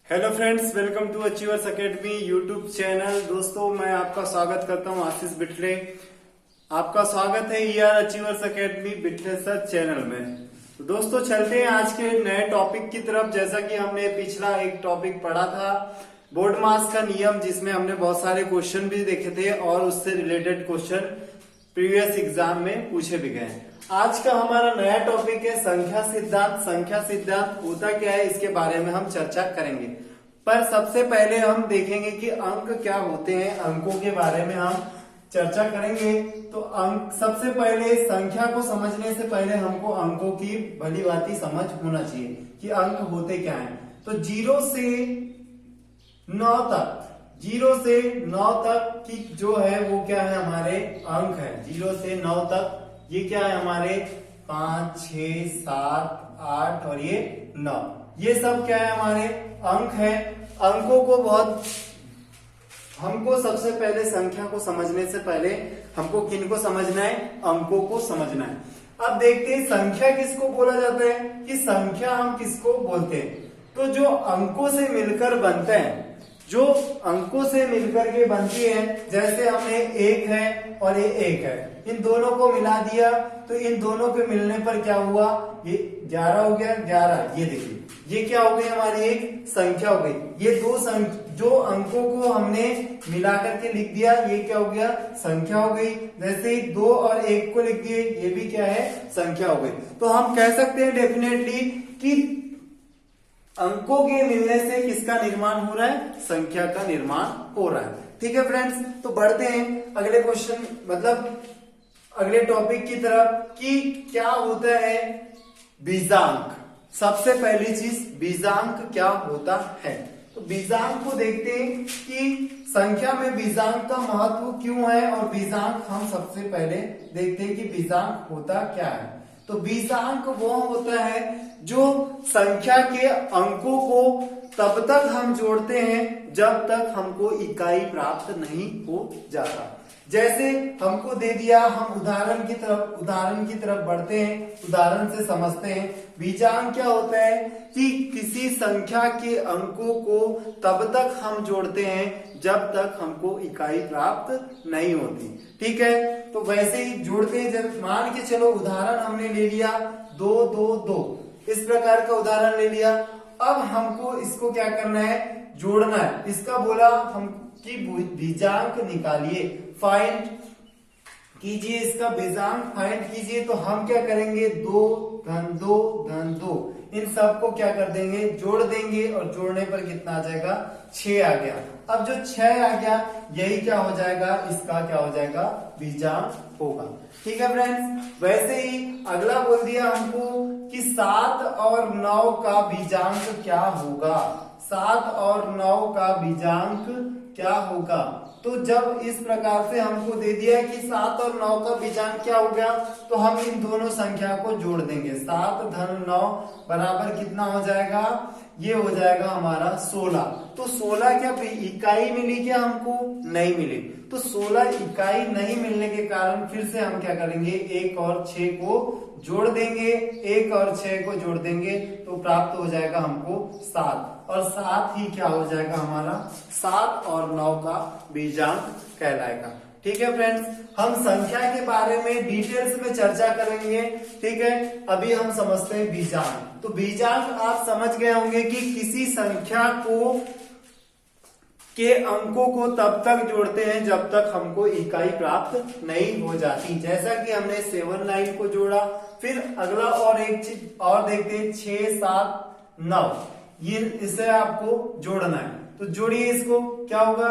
Hello friends, welcome to Achievers Academy YouTube channel. दोस्तों, मैं आपका स्वागत करता हूं आशीष बिटले। आपका स्वागत है ER achievers academy Bitle sir channel में। तो दोस्तों, चलते हैं आज के नए टॉपिक की तरफ। जैसा कि हमने पिछला एक टॉपिक पढ़ा था बोर्ड मास का नियम, जिसमें हमने बहुत सारे क्वेश्चन भी देखे थे और उससे रिलेटेड क्वेश्चन प्रीवियस एग्जाम में पूछे भी गए। आज का हमारा नया टॉपिक है संख्या सिद्धांत। संख्या सिद्धांत होता क्या है, इसके बारे में हम चर्चा करेंगे। पर सबसे पहले हम देखेंगे कि अंक क्या होते हैं, अंकों के बारे में हम चर्चा करेंगे। तो अंक, सबसे पहले संख्या को समझने से पहले हमको अंकों की भली भांति समझ होना चाहिए कि अंक होते क्या हैं। तो 0 से 9 तक, 0 से 9 तक की जो है वो क्या है, हमारे अंक है। 0 से 9 तक ये क्या है, हमारे 5, 6, 7, 8 और ये 9, ये सब क्या है, हमारे अंक है। अंकों को हमको सबसे पहले संख्या को समझने से पहले हमको किनको समझना है, अंकों को समझना है। अब देखते हैं संख्या किसको बोला जाता है, कि संख्या हम किसको बोलते हैं। तो जो अंकों से मिलकर बनते हैं, जो अंकों से मिलकर के बनती है, जैसे हमने 1 है और ये 1 है, इन दोनों को मिला दिया तो इन दोनों के मिलने पर क्या हुआ, ये 11 हो गया। 11, ये देखिए, ये क्या हो गई, हमारी एक संख्या हो गई। ये जो अंकों को हमने मिलाकर के लिख दिया, ये क्या हो गया, संख्या हो गई। जैसे ही 2 और 1 को लिख दिए, ये भी क्या है, संख्या हो गई। तो हम कह सकते हैं डेफिनेटली कि अंकों के मिलने से किसका निर्माण हो रहा है, संख्या का निर्माण हो रहा है। ठीक है फ्रेंड्स, तो बढ़ते हैं अगले क्वेश्चन, मतलब अगले टॉपिक की तरफ, कि क्या होता है बीजांक। सबसे पहली चीज, बीजांक क्या होता है। तो बीजांक को देखते हैं कि संख्या में बीजांक का महत्व क्यों है, और बीजांक हम सबसे पहले देखते हैं कि बीजांक होता क्या है। तो बीजांक वो होता है जो संख्या के अंकों को तब तक हम जोड़ते हैं जब तक हमको इकाई प्राप्त नहीं हो जाता। जैसे हमको दे दिया, हम उदाहरण की तरफ बढ़ते हैं, उदाहरण से समझते हैं। बीजांक क्या होता है कि किसी संख्या के अंकों को तब तक हम जोड़ते हैं जब तक हमको इकाई प्राप्त नहीं होती। ठीक है, तो वैसे ही जोड़ते हैं। जब मान के चलो उदाहरण हमने ले लिया 2, 2, 2, इस प्रकार का उदाहरण ले लिया। अब हमको इसको क्या करना है, जोड़ना है। इसका बोला हम कि बीजांक निकालिए, फाइंड कीजिए, इसका बीजांक फाइंड कीजिए। तो हम क्या करेंगे, 2 धन 2 धन 2, इन सबको क्या कर देंगे, जोड़ देंगे, और जोड़ने पर कितना आ जाएगा, 6 आ गया। अब जो 6 आ गया, यही क्या हो जाएगा, इसका क्या हो जाएगा, बीजांक होगा। ठीक है फ्रेंड्स, वैसे ही अगला बोल दिया हमको कि 7 और 9 का बीजांक क्या होगा। 7 और 9 का बीजांक क्या होगा। तो जब इस प्रकार से हमको दे दिया कि 7 और 9 का बीजांक क्या हो गया, तो हम इन दोनों संख्या को जोड़ देंगे। 7 धन 9 बराबर कितना हो जाएगा, ये हो जाएगा हमारा 16। तो 16 क्या इकाई मिली क्या, हमको नहीं मिली। तो 16 इकाई नहीं मिलने के कारण फिर से हम क्या करेंगे, 1 और 6 को जोड़ देंगे। 1 और 6 को जोड़ देंगे तो प्राप्त हो जाएगा हमको 7, और 7 ही क्या हो जाएगा हमारा, 7 और 9 का बीजांक कहलाएगा। ठीक है फ्रेंड्स, हम संख्या के बारे में डिटेल्स में चर्चा करेंगे। ठीक है, अभी हम समझते हैं बीजांक। तो बीजांक आप समझ गए होंगे कि किसी संख्या के अंकों को तब तक जोड़ते हैं जब तक हमको इकाई प्राप्त नहीं हो जाती। जैसा कि हमने 7, 9 को जोड़ा। फिर अगला और एक चीज और देखते हैं, 6, 7, 9, ये इसे आपको जोड़ना है। तो जोड़िए इसको, क्या होगा,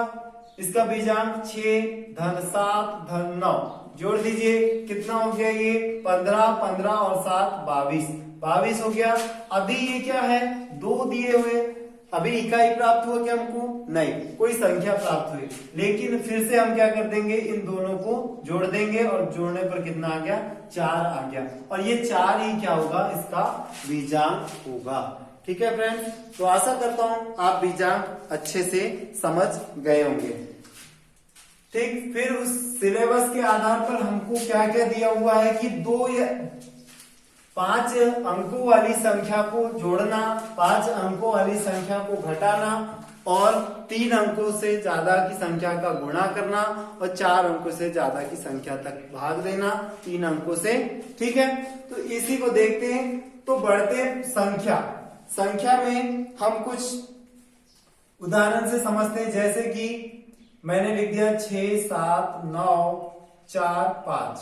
इसका बीजांक 6 धन 7 धन 9, जोड़ दीजिए, कितना हो गया, ये 15, 15 और 7 22, 22 हो गया। अभी ये क्या है, 2 दिए हुए, अभी इकाई प्राप्त हुआ क्या हमको, नहीं, कोई संख्या प्राप्त हुई। लेकिन फिर से हम क्या कर देंगे, इन दोनों को जोड़ देंगे, और जोड़ने पर कितना आ गया, 4 आ गया। और ये 4 ही क्या होगा, इसका बीजांक होगा। ठीक है फ्रेंड्स, तो आशा करता हूं आप बीजांक अच्छे से समझ गए होंगे। ठीक, फिर उस सिलेबस के आधार पर हमको क्या क्या दिया हुआ है कि 5 अंकों वाली संख्या को जोड़ना, 5 अंकों वाली संख्या को घटाना और 3 अंकों से ज्यादा की संख्या का गुणा करना और 4 अंकों से ज्यादा की संख्या तक भाग देना 3 अंकों से। ठीक है, तो इसी को देखते हैं। तो बढ़ते संख्या में हम कुछ उदाहरण से समझते हैं, जैसे कि मैंने लिख दिया 6 7 9 4 5।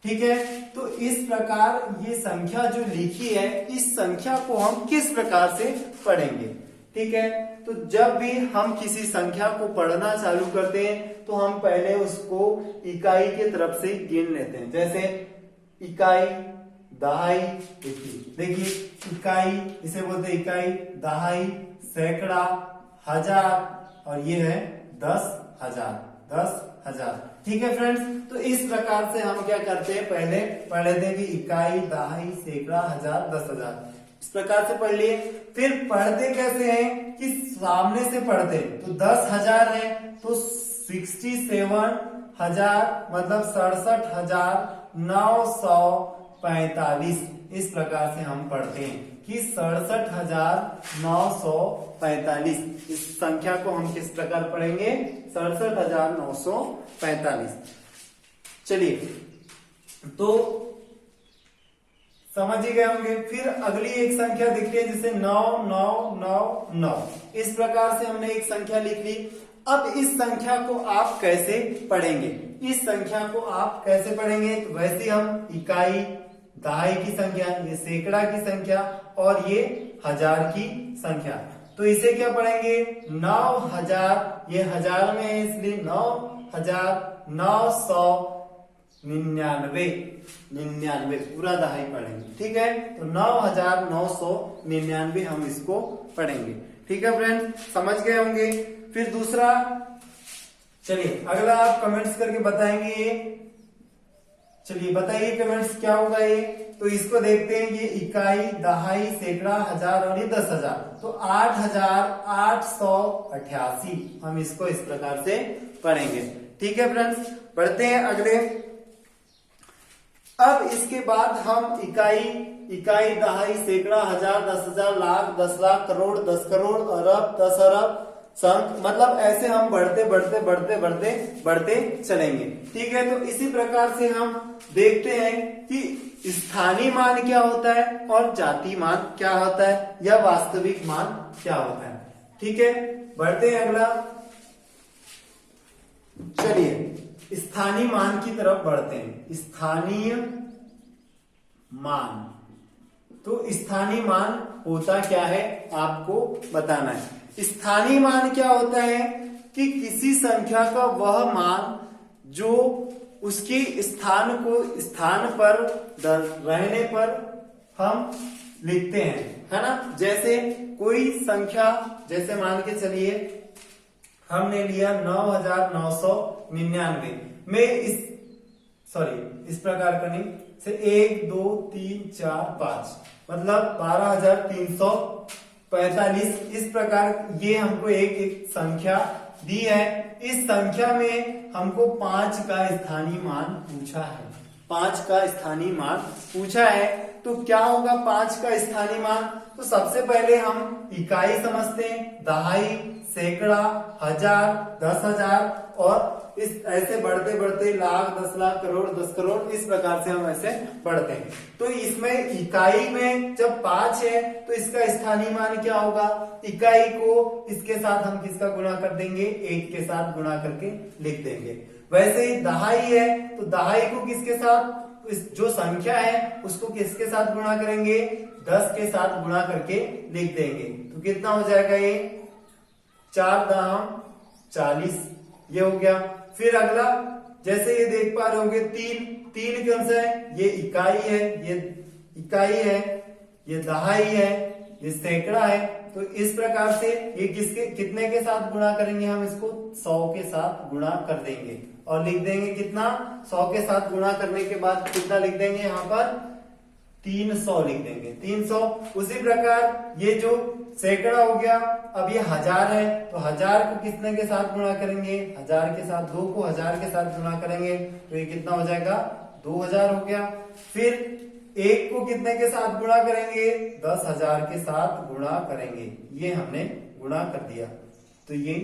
ठीक है, तो इस प्रकार ये संख्या जो लिखी है, इस संख्या को हम किस प्रकार से पढ़ेंगे। ठीक है, तो जब भी हम किसी संख्या को पढ़ना चालू करते हैं तो हम पहले उसको इकाई की तरफ से गिन लेते हैं। जैसे इकाई, दहाई, देखिए इकाई इसे बोलते हैं इकाई, दहाई, सैकड़ा, हजार और ये है 10,000। ठीक है फ्रेंड्स, तो इस प्रकार से हम क्या करते हैं, पहले पढ़ लेते हैं कि इकाई, दहाई, सैकड़ा, हजार, 10,000 इस प्रकार से पढ़ लिए। फिर पढ़ते कैसे हैं कि सामने से पढ़ते हैं, तो 10,000 है तो 67,000 मतलब 67,945 इस प्रकार से हम पढ़ते हैं कि 67,945। इस संख्या को हम किस प्रकार पढ़ेंगे, 67,945। चलिए, तो समझ ही गए होंगे। फिर अगली एक संख्या दिखती है जिसे 9,9,9,9 इस प्रकार से हमने एक संख्या लिख ली। अब इस संख्या को आप कैसे पढ़ेंगे, इस संख्या को आप कैसे पढ़ेंगे, तो वैसे हम इकाई, दहाई की संख्या, ये सैकड़ा की संख्या और ये हजार की संख्या, तो इसे क्या पढ़ेंगे, 9,000, ये हजार में है इसलिए 9,999 पूरा दहाई पढ़ेंगे। ठीक है, तो 9,999 हम इसको पढ़ेंगे। ठीक है फ्रेंड्स, समझ गए होंगे। फिर दूसरा, चलिए अगला आप कमेंट्स करके बताएंगे ये, चलिए बताइए कमेंट्स क्या होगा ये। तो इसको देखते हैं, ये इकाई, दहाई, सैकड़ा, हजार और ये 10,000, तो 8,888 हम इसको इस प्रकार से पढ़ेंगे। ठीक है फ्रेंड्स, बढ़ते हैं अगले। अब इसके बाद हम इकाई, दहाई, सैकड़ा, हजार, 10,000, लाख, 10 लाख, करोड़, 10 करोड़, अरब, 10 अरब, संख, मतलब ऐसे हम बढ़ते चलेंगे। ठीक है, तो इसी प्रकार से हम देखते हैं कि स्थानीय मान क्या होता है और जाति मान क्या होता है या वास्तविक मान क्या होता है। ठीक है, बढ़ते हैं अगला। चलिए स्थानीय मान की तरफ बढ़ते हैं। स्थानीय मान, तो स्थानीय मान होता क्या है आपको बताना है। स्थानीय मान क्या होता है कि किसी संख्या का वह मान जो उसके स्थान पर रहने पर हम लिखते हैं, है ना। जैसे कोई संख्या, जैसे मान के चलिए हमने लिया 9,999 में इस प्रकार करनी से 1 2 3 4 5 मतलब 12,345 इस प्रकार ये हमको एक संख्या दी है। इस संख्या में हमको 5 का स्थानीय मान पूछा है, 5 का स्थानीय मान पूछा है। तो क्या होगा 5 का स्थानीय मान, तो सबसे पहले हम इकाई समझते हैं, दहाई, सैकड़ा, हजार, 10,000 और इस ऐसे बढ़ते लाख, 10 लाख, करोड़, 10 करोड़ इस प्रकार से हम ऐसे बढ़ते हैं। तो इसमें इकाई में जब 5 है तो इसका स्थानीय मान क्या होगा, इकाई को इसके साथ हम किसका गुणा कर देंगे, 1 के साथ गुणा करके लिख देंगे। वैसे ही दहाई है तो दहाई को किसके साथ, जो संख्या है उसको किसके साथ गुणा करेंगे, 10 के साथ गुणा करके लिख देंगे। तो कितना हो जाएगा ये 4 दाम 40 ये हो गया। फिर अगला जैसे ये देख पा रहे होंगे तीन कौन सा है, ये इकाई है, ये दहाई है, ये सैकड़ा है। तो इस प्रकार से ये कितने के साथ गुणा करेंगे, हम इसको 100 के साथ गुणा कर देंगे और लिख देंगे कितना, 100 के साथ गुणा करने के बाद कितना लिख देंगे, यहाँ पर 300 लिख देंगे, 300। उसी प्रकार ये जो सैकड़ा हो गया, अब ये हजार है तो हजार को कितने के साथ गुणा करेंगे, 1000 के साथ, 2 को 1000 के साथ गुणा करेंगे तो ये कितना हो जाएगा, 2000 हो गया। फिर एक को कितने के साथ गुणा करेंगे? 10,000 के साथ गुणा करेंगे। ये हमने गुणा कर दिया तो ये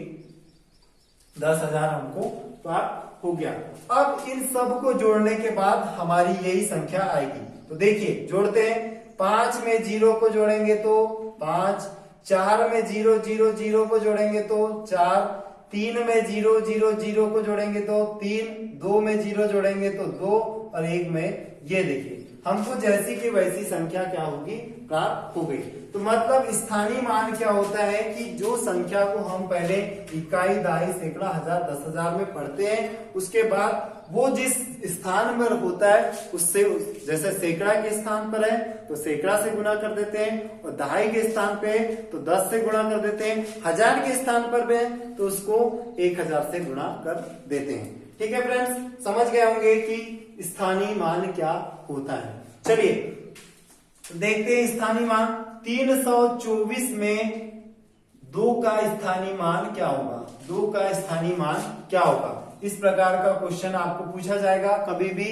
10,000 हमको प्राप्त हो गया। अब इन सब को जोड़ने के बाद हमारी यही संख्या आएगी। तो देखिए जोड़ते हैं। 5 में 0 को जोड़ेंगे तो 5, 4 में 0 0 0 को जोड़ेंगे तो 4, 3 में 0 0 0 को जोड़ेंगे तो 3, 2 में 0 जोड़ेंगे तो 2 और 1 में ये देखिए हमको जैसी की वैसी संख्या क्या होगी? प्राप्त हो गई। तो मतलब स्थानीय मान क्या होता है कि जो संख्या को हम पहले इकाई, दहाई, सैकड़ा, हजार, 10,000 में पढ़ते हैं, उसके बाद वो जिस स्थान पर होता है उससे, जैसे सैकड़ा के स्थान पर है तो सैकड़ा से गुणा कर देते हैं, और दहाई के स्थान पे है तो 10 से गुणा कर देते हैं, हजार के स्थान पर भी है तो उसको 1000 से गुणा कर देते हैं। ठीक है फ्रेंड्स, समझ गए होंगे कि स्थानीय मान क्या होता है। चलिए देखते हैं स्थानीय मान। 324 में 2 का स्थानीय मान क्या होगा? 2 का स्थानीय मान क्या होगा? इस प्रकार का क्वेश्चन आपको पूछा जाएगा कभी भी,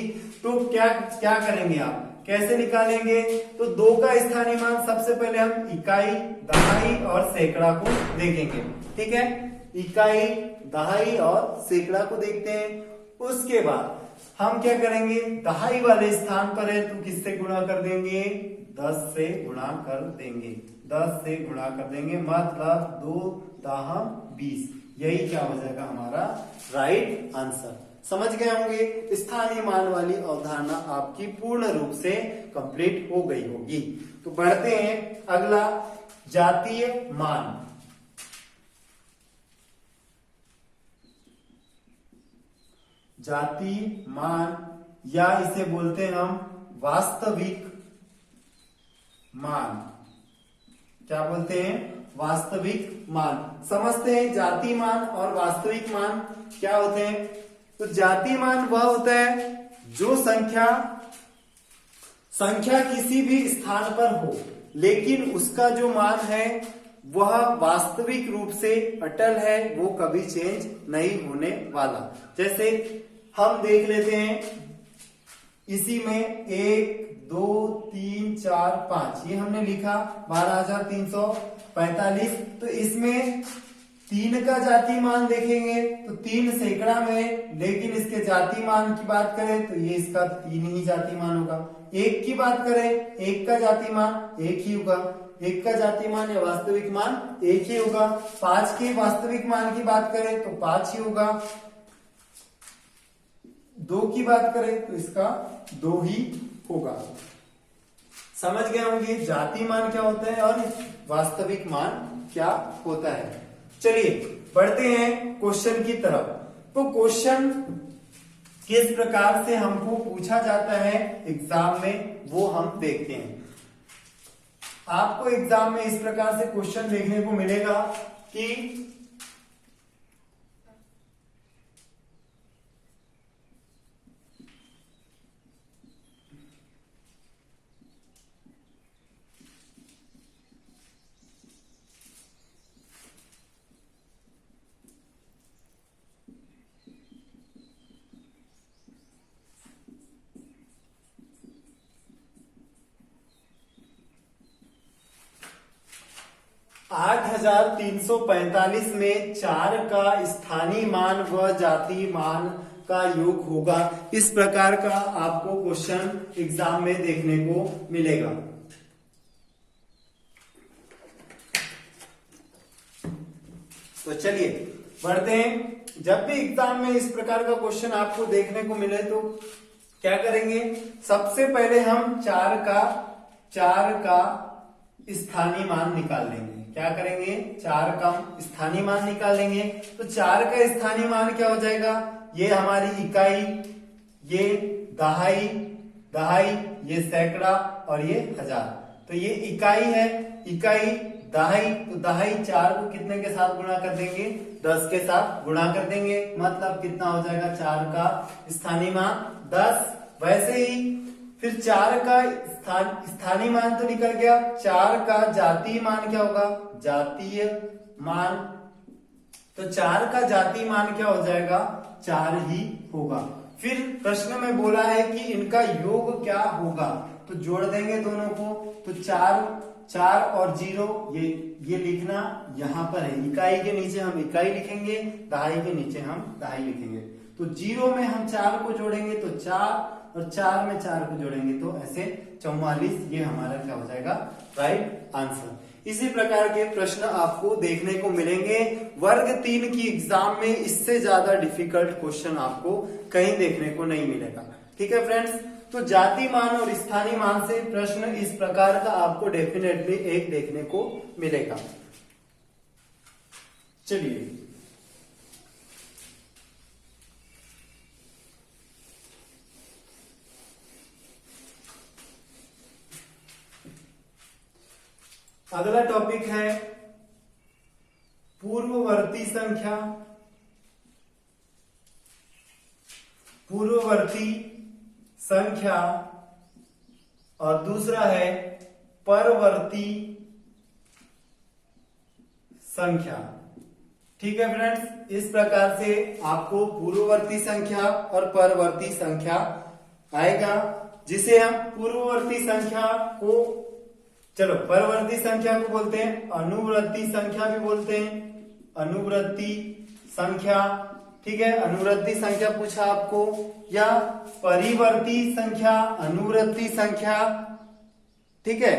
तो क्या करेंगे आप, कैसे निकालेंगे? तो 2 का स्थानीय मान सबसे पहले हम इकाई, दहाई और सैकड़ा को देखेंगे। ठीक है, इकाई, दहाई और सैकड़ा को देखते हैं। उसके बाद हम क्या करेंगे? दहाई वाले स्थान पर है तो किससे गुणा कर देंगे? 10 से गुणा कर देंगे। 10 से गुणा कर देंगे मतलब 2 दाहम 20। यही क्या हो जाएगा हमारा राइट आंसर। समझ गए होंगे। स्थानीय मान वाली अवधारणा आपकी पूर्ण रूप से कंप्लीट हो गई होगी। तो बढ़ते हैं अगला, जातीय मान। जातीय मान या इसे बोलते हैं हम वास्तविक मान। क्या बोलते हैं? वास्तविक मान। समझते हैं जातीय मान और वास्तविक मान क्या होते हैं। तो जातीय मान वह होता है जो संख्या किसी भी स्थान पर हो, लेकिन उसका जो मान है वह वास्तविक रूप से अटल है, वो कभी चेंज नहीं होने वाला। जैसे हम देख लेते हैं, इसी में 1 2 3 4 5 ये हमने लिखा 12,345। तो इसमें 3 का जातीय मान देखेंगे तो 3 सैकड़ा में, लेकिन इसके जातीय मान की बात करें तो ये इसका 3 ही जातीय मान होगा। 1 की बात करें, 1 का जातीय मान 1 ही होगा। 1 का जातीय मान या वास्तविक मान 1 ही होगा। 5 के वास्तविक मान की बात करें तो 5 ही होगा। 2 की बात करें तो इसका 2 ही होगा। समझ गए होंगे जातीय मान क्या होता है और वास्तविक मान क्या होता है। चलिए बढ़ते हैं क्वेश्चन की तरफ। तो क्वेश्चन किस प्रकार से हमको पूछा जाता है एग्जाम में वो हम देखते हैं। आपको एग्जाम में इस प्रकार से क्वेश्चन देखने को मिलेगा कि आठ 8,345 में 4 का स्थानीय मान व जातीय मान का योग होगा। इस प्रकार का आपको क्वेश्चन एग्जाम में देखने को मिलेगा। तो चलिए बढ़ते हैं। जब भी एग्जाम में इस प्रकार का क्वेश्चन आपको देखने को मिले तो क्या करेंगे? सबसे पहले हम 4 का स्थानीय मान निकाल लेंगे। क्या करेंगे? 4 का स्थानीय मान निकाल लेंगे। तो 4 का स्थानीय मान क्या हो जाएगा? ये हमारी इकाई, ये दहाई, ये सैकड़ा और ये हजार। तो ये इकाई है, इकाई दहाई। तो दहाई 4 को कितने के साथ गुणा कर देंगे? 10 के साथ गुणा कर देंगे। मतलब कितना हो जाएगा? 4 का स्थानीय मान 10। वैसे ही फिर 4 का स्थानीय मान तो निकल गया। 4 का जातीय मान क्या होगा? जातीय मान। तो 4 का जातीय मान क्या हो जाएगा? 4 ही होगा। फिर प्रश्न में बोला है कि इनका योग क्या होगा। तो जोड़ देंगे दोनों को, तो 4 और 0 ये लिखना यहाँ पर है। इकाई के नीचे हम इकाई लिखेंगे, दहाई के नीचे हम दहाई लिखेंगे। तो 0 में हम 4 को जोड़ेंगे तो 4 और 4 में 4 को जोड़ेंगे तो ऐसे 44। ये हमारा क्या हो जाएगा, राइट आंसर। इसी प्रकार के प्रश्न आपको देखने को मिलेंगे वर्ग 3 की एग्जाम में। इससे ज्यादा डिफिकल्ट क्वेश्चन आपको कहीं देखने को नहीं मिलेगा। ठीक है फ्रेंड्स, तो जाति मान और स्थानीय मान से प्रश्न इस प्रकार का आपको डेफिनेटली एक देखने को मिलेगा। चलिए अगला टॉपिक है पूर्ववर्ती संख्या। पूर्ववर्ती संख्या और दूसरा है परवर्ती संख्या। ठीक है फ्रेंड्स, इस प्रकार से आपको पूर्ववर्ती संख्या और परवर्ती संख्या आएगा, जिसे हम पूर्ववर्ती संख्या को, चलो परवर्ती संख्या को बोलते हैं अनुवृत्ति संख्या भी बोलते हैं, अनुवृत्ति संख्या। ठीक है, अनुवृत्ति संख्या पूछा आपको, या परिवर्ती संख्या, अनुवृत्ति संख्या। ठीक है,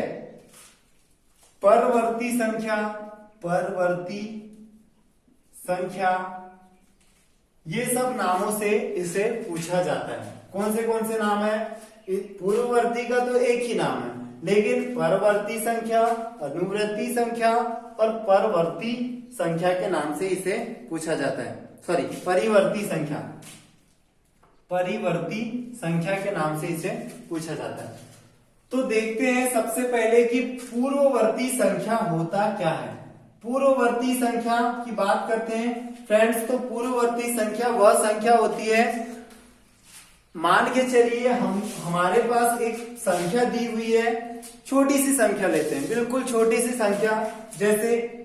परवर्ती संख्या, परवर्ती संख्या, ये सब नामों से इसे पूछा जाता है। कौन से नाम है? पूर्ववर्ती का तो एक ही नाम है, लेकिन परवर्ती संख्या, अनुवृत्ति संख्या और परवर्ती संख्या के नाम से इसे पूछा जाता है। सॉरी, परिवर्ती संख्या, परिवर्ती संख्या के नाम से इसे पूछा जाता है। तो देखते हैं सबसे पहले कि पूर्ववर्ती संख्या होता क्या है। पूर्ववर्ती संख्या की बात करते हैं फ्रेंड्स। तो पूर्ववर्ती संख्या वह संख्या होती है, मान के चलिए हमारे पास एक संख्या दी हुई है, छोटी सी संख्या लेते हैं, बिल्कुल छोटी सी संख्या, जैसे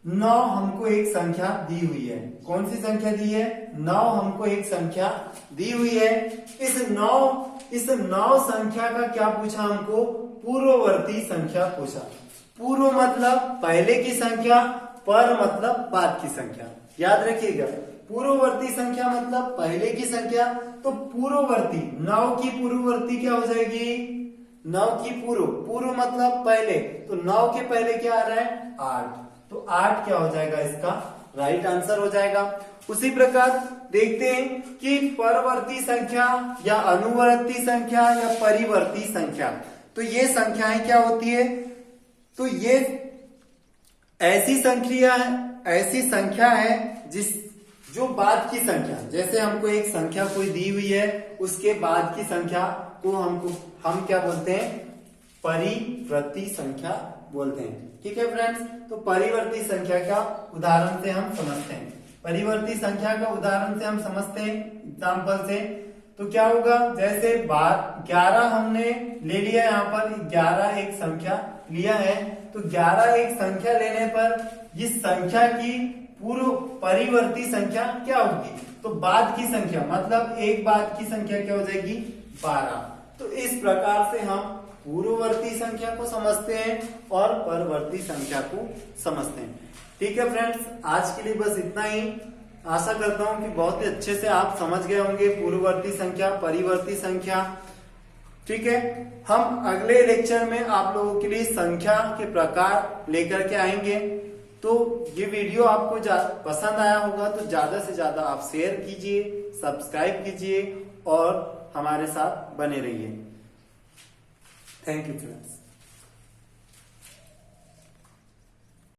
9 हमको एक संख्या दी हुई है। कौन सी संख्या दी है? 9 हमको एक संख्या दी हुई है। इस 9 संख्या का क्या पूछा हमको? पूर्ववर्ती संख्या पूछा। पूर्व मतलब पहले की संख्या, पर मतलब बाद की संख्या। याद रखिएगा, पूर्ववर्ती संख्या मतलब पहले की संख्या। तो पूर्ववर्ती 9 की पूर्ववर्ती क्या हो जाएगी? 9 की पूर्व मतलब पहले, तो 9 के पहले क्या आ रहा है? 8। तो 8 क्या हो जाएगा? इसका राइट आंसर हो जाएगा। उसी प्रकार देखते हैं कि परवर्ती संख्या या अनुवर्ती संख्या या परिवर्ती संख्या, तो ये संख्याएं क्या होती है? तो ये ऐसी संख्या है जो बाद की संख्या, जैसे हमको एक संख्या कोई दी हुई है, उसके बाद की संख्या को हम क्या बोलते हैं? परिवर्ती संख्या बोलते हैं। ठीक है फ्रेंड्स, तो परिवर्ती संख्या का उदाहरण से हम समझते हैं। परिवर्ती संख्या का उदाहरण से हम समझते हैं एग्जाम्पल से। तो क्या होगा? जैसे 11 हमने ले लिया, यहाँ पर 11 एक संख्या लिया है, तो 11 एक संख्या लेने पर इस संख्या की पूर्व परिवर्ती संख्या क्या होगी? तो बाद की संख्या, मतलब एक बाद की संख्या क्या हो जाएगी? 12। तो इस प्रकार से हम पूर्ववर्ती संख्या को समझते हैं और परवर्ती संख्या को समझते हैं। ठीक है फ्रेंड्स, आज के लिए बस इतना ही। आशा करता हूं कि बहुत ही अच्छे से आप समझ गए होंगे पूर्ववर्ती संख्या, परिवर्ती संख्या। ठीक है, हम अगले लेक्चर में आप लोगों के लिए संख्या के प्रकार लेकर के आएंगे। तो ये वीडियो आपको पसंद आया होगा तो ज्यादा से ज्यादा आप शेयर कीजिए, सब्सक्राइब कीजिए और हमारे साथ बने रहिए। Thank you friends.